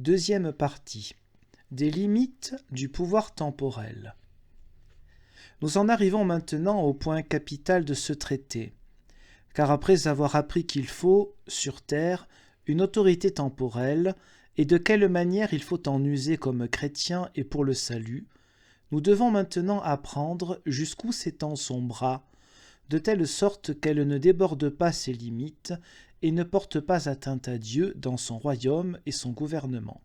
Deuxième partie. Des limites du pouvoir temporel. Nous en arrivons maintenant au point capital de ce traité, car après avoir appris qu'il faut, sur terre, une autorité temporelle, et de quelle manière il faut en user comme chrétien et pour le salut, nous devons maintenant apprendre jusqu'où s'étend son bras, de telle sorte qu'elle ne déborde pas ses limites et ne porte pas atteinte à Dieu dans son royaume et son gouvernement.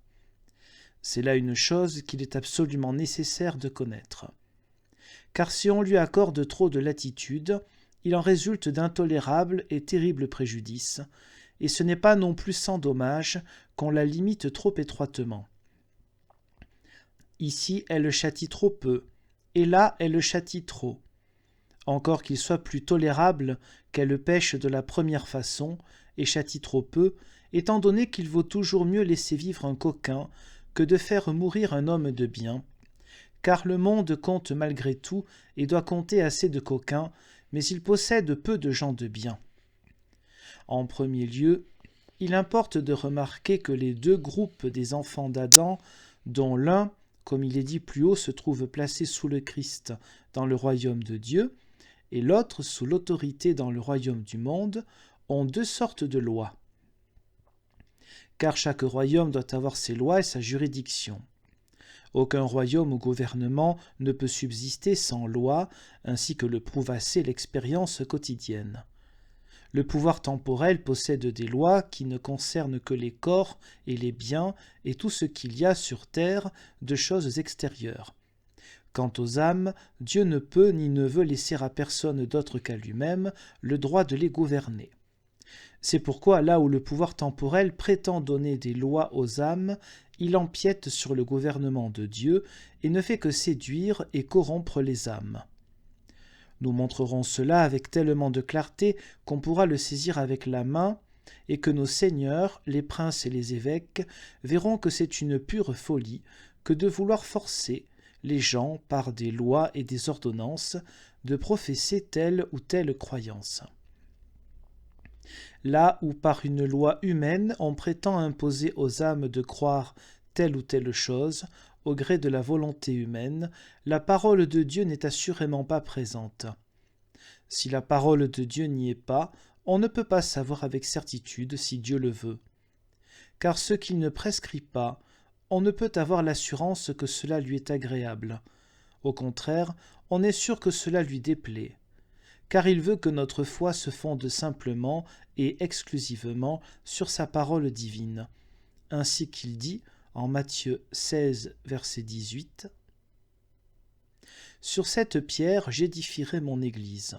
C'est là une chose qu'il est absolument nécessaire de connaître. Car si on lui accorde trop de latitude, il en résulte d'intolérables et terribles préjudices, et ce n'est pas non plus sans dommage qu'on la limite trop étroitement. Ici, elle le châtie trop peu, et là, elle le châtie trop. Encore qu'il soit plus tolérable qu'elle pêche de la première façon, et châtie trop peu, étant donné qu'il vaut toujours mieux laisser vivre un coquin que de faire mourir un homme de bien, car le monde compte malgré tout et doit compter assez de coquins, mais il possède peu de gens de bien. En premier lieu, il importe de remarquer que les deux groupes des enfants d'Adam, dont l'un, comme il est dit plus haut, se trouve placé sous le Christ dans le royaume de Dieu, et l'autre sous l'autorité dans le royaume du monde, ont deux sortes de lois. Car chaque royaume doit avoir ses lois et sa juridiction. Aucun royaume ou gouvernement ne peut subsister sans loi, ainsi que le prouve assez l'expérience quotidienne. Le pouvoir temporel possède des lois qui ne concernent que les corps et les biens et tout ce qu'il y a sur terre de choses extérieures. Quant aux âmes, Dieu ne peut ni ne veut laisser à personne d'autre qu'à lui-même le droit de les gouverner. C'est pourquoi là où le pouvoir temporel prétend donner des lois aux âmes, il empiète sur le gouvernement de Dieu et ne fait que séduire et corrompre les âmes. Nous montrerons cela avec tellement de clarté qu'on pourra le saisir avec la main et que nos seigneurs, les princes et les évêques verront que c'est une pure folie que de vouloir forcer les gens par des lois et des ordonnances de professer telle ou telle croyance. Là où par une loi humaine on prétend imposer aux âmes de croire telle ou telle chose, au gré de la volonté humaine, la parole de Dieu n'est assurément pas présente. Si la parole de Dieu n'y est pas, on ne peut pas savoir avec certitude si Dieu le veut. Car ce qu'il ne prescrit pas, on ne peut avoir l'assurance que cela lui est agréable. Au contraire, on est sûr que cela lui déplaît. Car il veut que notre foi se fonde simplement et exclusivement sur sa parole divine. Ainsi qu'il dit en Matthieu 16, verset 18, « Sur cette pierre j'édifierai mon Église. »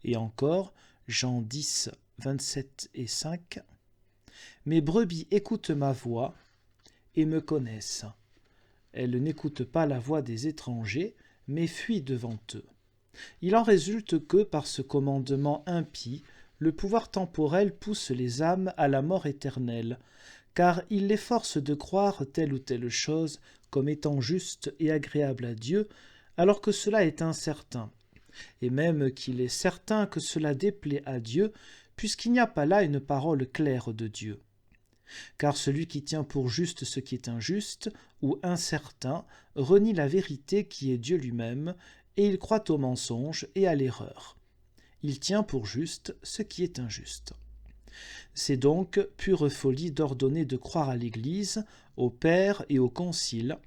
Et encore, Jean 10, 27 et 5, « Mes brebis écoutent ma voix et me connaissent. Elles n'écoutent pas la voix des étrangers, mais fuient devant eux. » Il en résulte que, par ce commandement impie, le pouvoir temporel pousse les âmes à la mort éternelle, car il les force de croire telle ou telle chose comme étant juste et agréable à Dieu, alors que cela est incertain, et même qu'il est certain que cela déplaît à Dieu, puisqu'il n'y a pas là une parole claire de Dieu. Car celui qui tient pour juste ce qui est injuste ou incertain renie la vérité qui est Dieu lui-même, et il croit au mensonge et à l'erreur. Il tient pour juste ce qui est injuste. C'est donc pure folie d'ordonner de croire à l'Église, au Père et au Concile,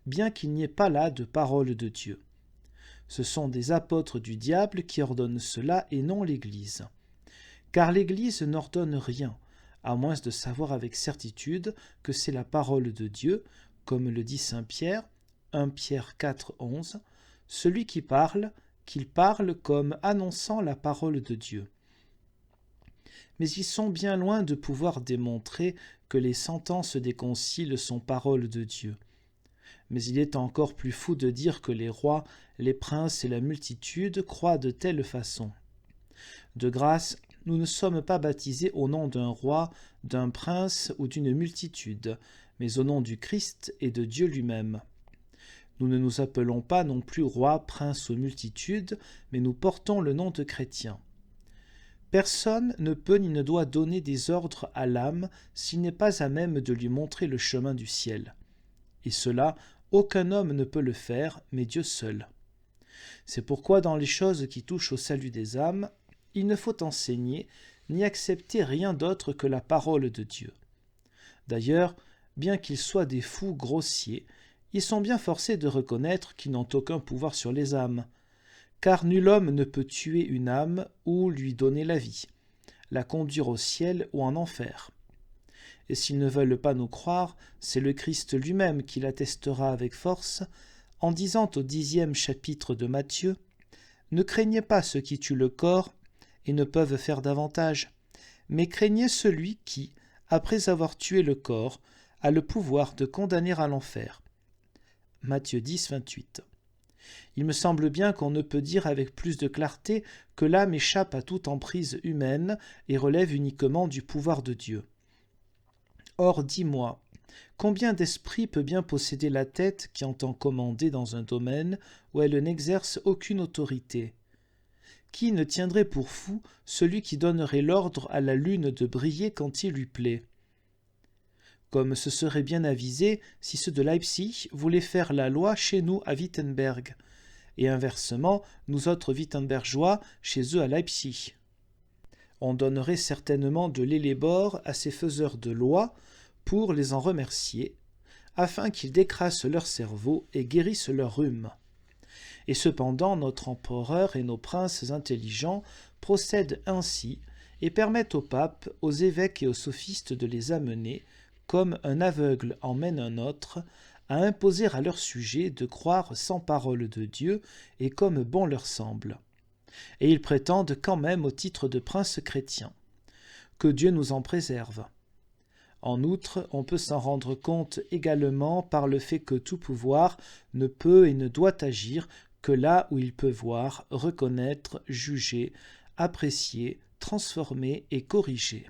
bien qu'il n'y ait pas là de parole de Dieu. Ce sont des apôtres du diable qui ordonnent cela et non l'Église. Car l'Église n'ordonne rien, à moins de savoir avec certitude que c'est la parole de Dieu, comme le dit saint Pierre, 1 Pierre 4, 11, celui qui parle, qu'il parle comme annonçant la parole de Dieu. Mais ils sont bien loin de pouvoir démontrer que les sentences des conciles sont paroles de Dieu. Mais il est encore plus fou de dire que les rois, les princes et la multitude croient de telle façon. De grâce, nous ne sommes pas baptisés au nom d'un roi, d'un prince ou d'une multitude, mais au nom du Christ et de Dieu lui-même. Nous ne nous appelons pas non plus rois, princes ou multitudes, mais nous portons le nom de chrétiens. Personne ne peut ni ne doit donner des ordres à l'âme s'il n'est pas à même de lui montrer le chemin du ciel. Et cela, aucun homme ne peut le faire, mais Dieu seul. C'est pourquoi dans les choses qui touchent au salut des âmes, il ne faut enseigner ni accepter rien d'autre que la parole de Dieu. D'ailleurs, bien qu'ils soient des fous grossiers, ils sont bien forcés de reconnaître qu'ils n'ont aucun pouvoir sur les âmes, car nul homme ne peut tuer une âme ou lui donner la vie, la conduire au ciel ou en enfer. Et s'ils ne veulent pas nous croire, c'est le Christ lui-même qui l'attestera avec force, en disant au 10e chapitre de Matthieu, « Ne craignez pas ceux qui tuent le corps et ne peuvent faire davantage, mais craignez celui qui, après avoir tué le corps, a le pouvoir de condamner à l'enfer. » Matthieu 10, 28. Il me semble bien qu'on ne peut dire avec plus de clarté que l'âme échappe à toute emprise humaine et relève uniquement du pouvoir de Dieu. Or, dis-moi, combien d'esprits peut bien posséder la tête qui entend commander dans un domaine où elle n'exerce aucune autorité? Qui ne tiendrait pour fou celui qui donnerait l'ordre à la lune de briller quand il lui plaît? Comme ce serait bien avisé si ceux de Leipzig voulaient faire la loi chez nous à Wittenberg, et inversement, nous autres Wittenbergeois chez eux à Leipzig. On donnerait certainement de l'élébore à ces faiseurs de lois pour les en remercier, afin qu'ils décrassent leur cerveau et guérissent leur rhume. Et cependant, notre empereur et nos princes intelligents procèdent ainsi et permettent au pape, aux évêques et aux sophistes de les amener, comme un aveugle emmène un autre, à imposer à leur sujet de croire sans parole de Dieu et comme bon leur semble. Et ils prétendent quand même au titre de princes chrétiens. Que Dieu nous en préserve. En outre, on peut s'en rendre compte également par le fait que tout pouvoir ne peut et ne doit agir que là où il peut voir, reconnaître, juger, apprécier, transformer et corriger.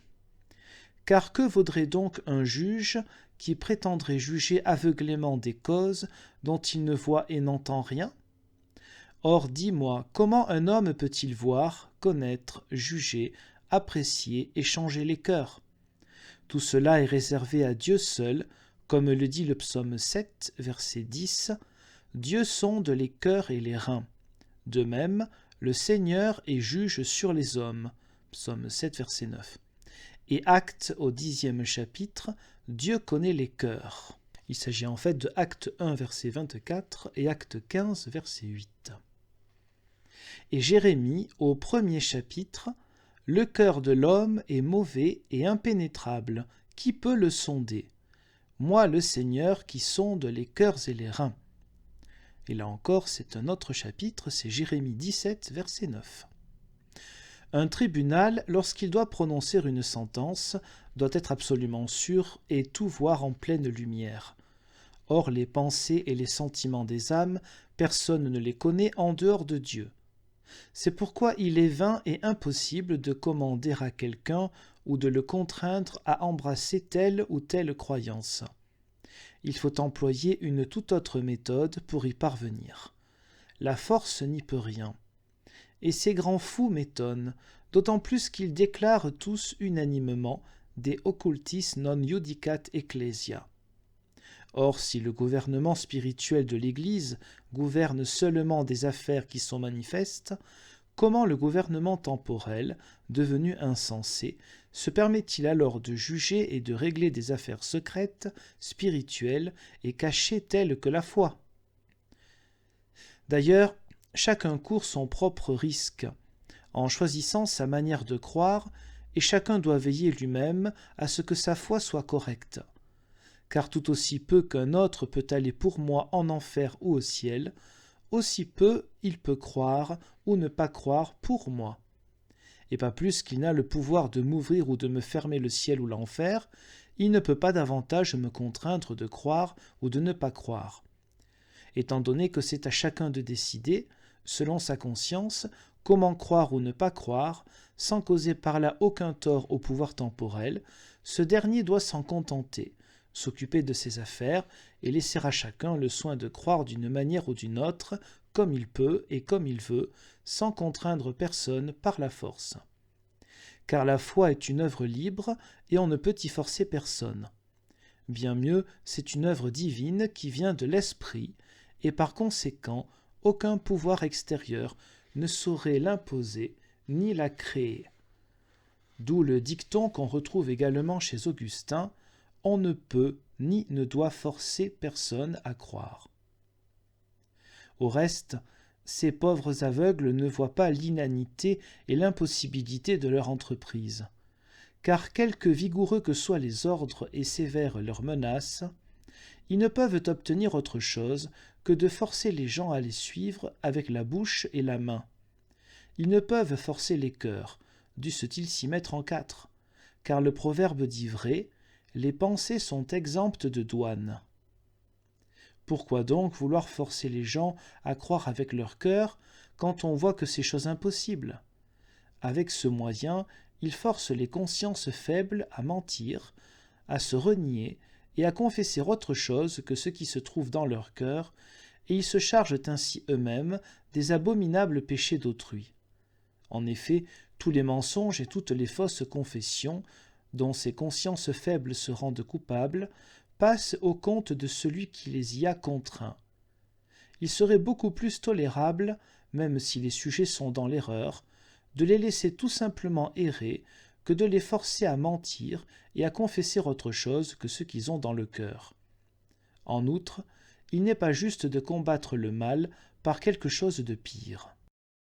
Car que vaudrait donc un juge qui prétendrait juger aveuglément des causes dont il ne voit et n'entend rien? Or, dis-moi, comment un homme peut-il voir, connaître, juger, apprécier et changer les cœurs? Tout cela est réservé à Dieu seul, comme le dit le psaume 7, verset 10, « Dieu sonde les cœurs et les reins. De même, le Seigneur est juge sur les hommes. » Psaume 7, verset 9. Et Actes au 10e chapitre, « Dieu connaît les cœurs. » Il s'agit en fait de Acte 1, verset 24 et Acte 15, verset 8. Et Jérémie au 1er chapitre, « Le cœur de l'homme est mauvais et impénétrable. Qui peut le sonder? Moi, le Seigneur, qui sonde les cœurs et les reins. » Et là encore, c'est un autre chapitre, c'est Jérémie 17, verset 9. Un tribunal, lorsqu'il doit prononcer une sentence, doit être absolument sûr et tout voir en pleine lumière. Or, les pensées et les sentiments des âmes, personne ne les connaît en dehors de Dieu. C'est pourquoi il est vain et impossible de commander à quelqu'un ou de le contraindre à embrasser telle ou telle croyance. Il faut employer une toute autre méthode pour y parvenir. La force n'y peut rien. Et ces grands fous m'étonnent, d'autant plus qu'ils déclarent tous unanimement des occultis non judicat ecclesia. Or, si le gouvernement spirituel de l'Église gouverne seulement des affaires qui sont manifestes, comment le gouvernement temporel, devenu insensé, se permet-il alors de juger et de régler des affaires secrètes, spirituelles et cachées telles que la foi? D'ailleurs, chacun court son propre risque, en choisissant sa manière de croire, et chacun doit veiller lui-même à ce que sa foi soit correcte. Car tout aussi peu qu'un autre peut aller pour moi en enfer ou au ciel, aussi peu il peut croire ou ne pas croire pour moi. Et pas plus qu'il n'a le pouvoir de m'ouvrir ou de me fermer le ciel ou l'enfer, il ne peut pas davantage me contraindre de croire ou de ne pas croire. Étant donné que c'est à chacun de décider, selon sa conscience, comment croire ou ne pas croire, sans causer par là aucun tort au pouvoir temporel, ce dernier doit s'en contenter, s'occuper de ses affaires et laisser à chacun le soin de croire d'une manière ou d'une autre, comme il peut et comme il veut, sans contraindre personne par la force. car la foi est une œuvre libre et on ne peut y forcer personne. Bien mieux, c'est une œuvre divine qui vient de l'Esprit, et par conséquent, aucun pouvoir extérieur ne saurait l'imposer ni la créer. D'où le dicton qu'on retrouve également chez Augustin, « On ne peut ni ne doit forcer personne à croire ». Au reste, ces pauvres aveugles ne voient pas l'inanité et l'impossibilité de leur entreprise. Car quelque vigoureux que soient les ordres et sévères leurs menaces, ils ne peuvent obtenir autre chose que de forcer les gens à les suivre avec la bouche et la main. Ils ne peuvent forcer les cœurs, dussent-ils s'y mettre en quatre, car le proverbe dit vrai, les pensées sont exemptes de douane. Pourquoi donc vouloir forcer les gens à croire avec leur cœur quand on voit que c'est chose impossible ? Avec ce moyen, ils forcent les consciences faibles à mentir, à se renier et à confesser autre chose que ce qui se trouve dans leur cœur, et ils se chargent ainsi eux-mêmes des abominables péchés d'autrui. En effet, tous les mensonges et toutes les fausses confessions, dont ces consciences faibles se rendent coupables, passent au compte de celui qui les y a contraints. Il serait beaucoup plus tolérable, même si les sujets sont dans l'erreur, de les laisser tout simplement errer que de les forcer à mentir et à confesser autre chose que ce qu'ils ont dans le cœur. En outre, il n'est pas juste de combattre le mal par quelque chose de pire.